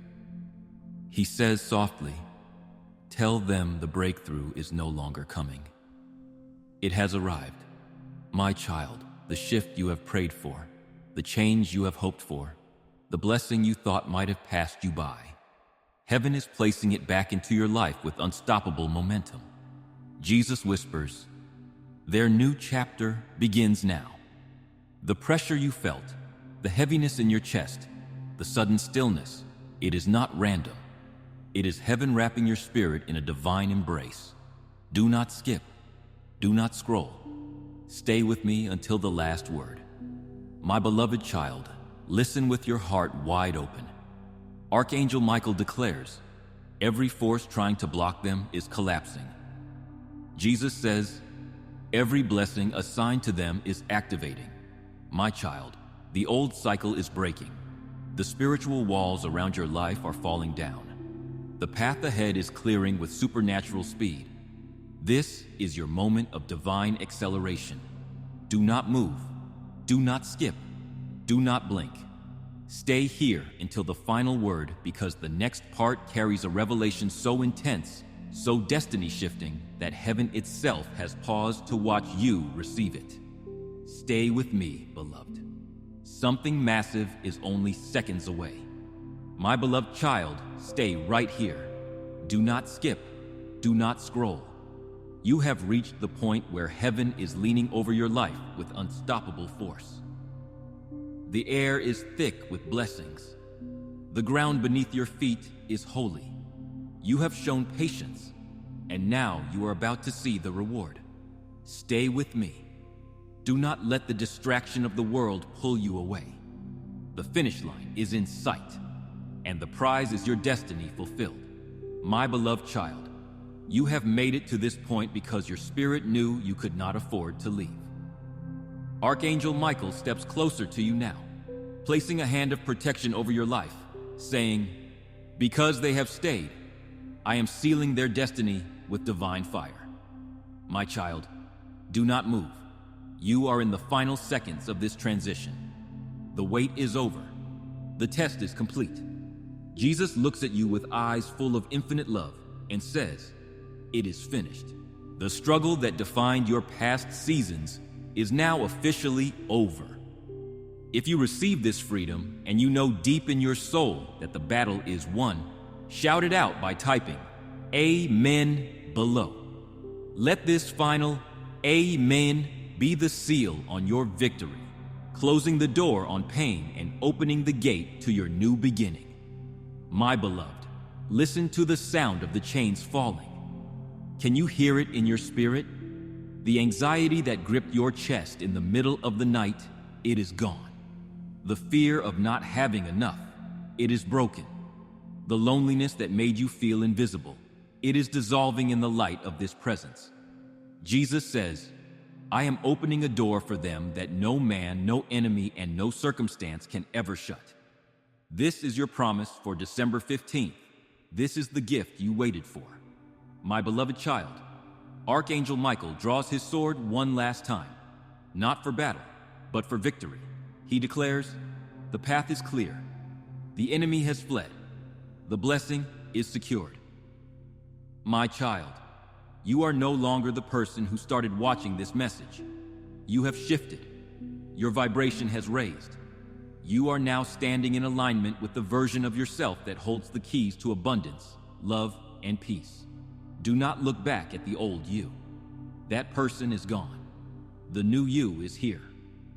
He says softly, tell them the breakthrough is no longer coming. It has arrived. My child, the shift you have prayed for, the change you have hoped for, the blessing you thought might have passed you by. Heaven is placing it back into your life with unstoppable momentum. Jesus whispers, their new chapter begins now. The pressure you felt, the heaviness in your chest, the sudden stillness, it is not random. It is heaven wrapping your spirit in a divine embrace. Do not skip. Do not scroll. Stay with me until the last word. My beloved child, listen with your heart wide open. Archangel Michael declares, every force trying to block them is collapsing. Jesus says, every blessing assigned to them is activating. My child, the old cycle is breaking. The spiritual walls around your life are falling down. The path ahead is clearing with supernatural speed. This is your moment of divine acceleration. Do not move. Do not skip. Do not blink. Stay here until the final word, because the next part carries a revelation so intense, so destiny-shifting, that heaven itself has paused to watch you receive it. Stay with me, beloved. Something massive is only seconds away. My beloved child, stay right here. Do not skip. Do not scroll. You have reached the point where heaven is leaning over your life with unstoppable force. The air is thick with blessings. The ground beneath your feet is holy. You have shown patience, and now you are about to see the reward. Stay with me. Do not let the distraction of the world pull you away. The finish line is in sight, and the prize is your destiny fulfilled. My beloved child, you have made it to this point because your spirit knew you could not afford to leave. Archangel Michael steps closer to you now, placing a hand of protection over your life, saying, because they have stayed, I am sealing their destiny with divine fire. My child, do not move. You are in the final seconds of this transition. The wait is over. The test is complete. Jesus looks at you with eyes full of infinite love and says, it is finished. The struggle that defined your past seasons is now officially over. If you receive this freedom and you know deep in your soul that the battle is won, shout it out by typing Amen below. Let this final Amen be the seal on your victory, closing the door on pain and opening the gate to your new beginning. My beloved, listen to the sound of the chains falling. Can you hear it in your spirit? The anxiety that gripped your chest in the middle of the night, it is gone. The fear of not having enough, it is broken. The loneliness that made you feel invisible, it is dissolving in the light of this presence. Jesus says, I am opening a door for them that no man, no enemy, and no circumstance can ever shut. This is your promise for December 15th. This is the gift you waited for. My beloved child, Archangel Michael draws his sword one last time, not for battle, but for victory. He declares, the path is clear. The enemy has fled. The blessing is secured. My child, you are no longer the person who started watching this message. You have shifted. Your vibration has raised. You are now standing in alignment with the version of yourself that holds the keys to abundance, love, and peace. Do not look back at the old you. That person is gone. The new you is here,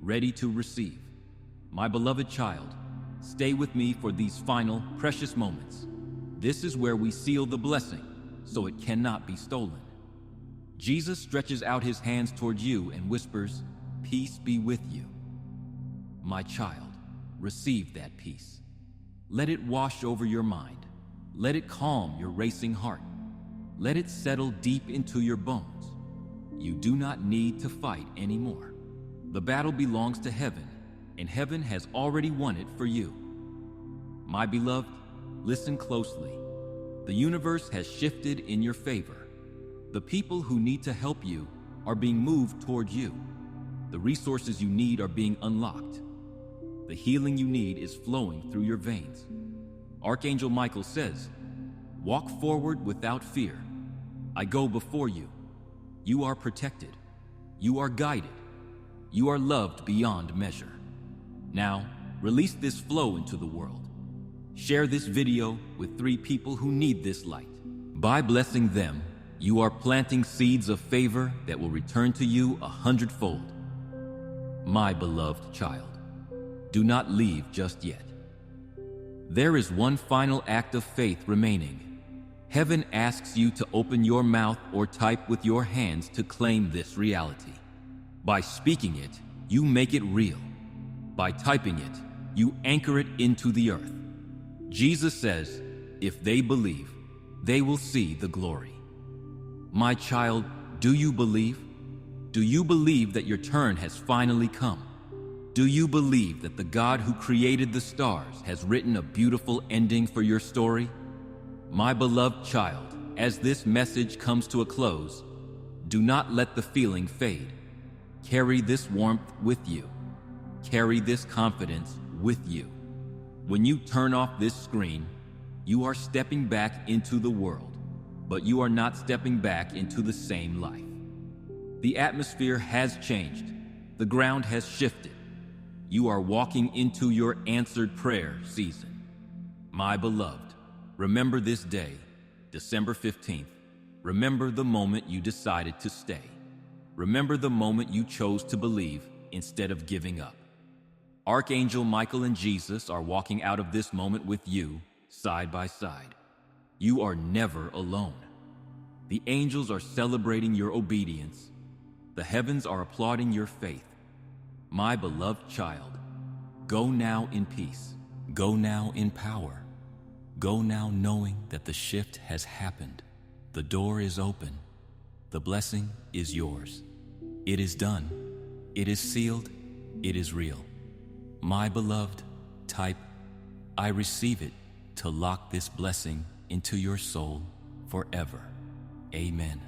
ready to receive. My beloved child, stay with me for these final, precious moments. This is where we seal the blessing, so it cannot be stolen. Jesus stretches out his hands toward you and whispers, peace be with you. My child, receive that peace. Let it wash over your mind. Let it calm your racing heart. Let it settle deep into your bones. You do not need to fight anymore. The battle belongs to heaven, and heaven has already won it for you. My beloved, listen closely. The universe has shifted in your favor. The people who need to help you are being moved toward you. The resources you need are being unlocked. The healing you need is flowing through your veins. Archangel Michael says, walk forward without fear. I go before you. You are protected. You are guided. You are loved beyond measure. Now, release this flow into the world. Share this video with 3 people who need this light. By blessing them, you are planting seeds of favor that will return to you 100-fold. My beloved child, do not leave just yet. There is one final act of faith remaining. Heaven asks you to open your mouth or type with your hands to claim this reality. By speaking it, you make it real. By typing it, you anchor it into the earth. Jesus says, if they believe, they will see the glory. My child, do you believe? Do you believe that your turn has finally come? Do you believe that the God who created the stars has written a beautiful ending for your story? My beloved child, as this message comes to a close, do not let the feeling fade. Carry this warmth with you. Carry this confidence with you. When you turn off this screen, you are stepping back into the world, but you are not stepping back into the same life. The atmosphere has changed. The ground has shifted. You are walking into your answered prayer season. My beloved, remember this day, December 15th. Remember the moment you decided to stay. Remember the moment you chose to believe instead of giving up. Archangel Michael and Jesus are walking out of this moment with you, side by side. You are never alone. The angels are celebrating your obedience. The heavens are applauding your faith. My beloved child, go now in peace. Go now in power. Go now knowing that the shift has happened. The door is open. The blessing is yours. It is done. It is sealed. It is real. My beloved, type, I receive it to lock this blessing into your soul forever. Amen.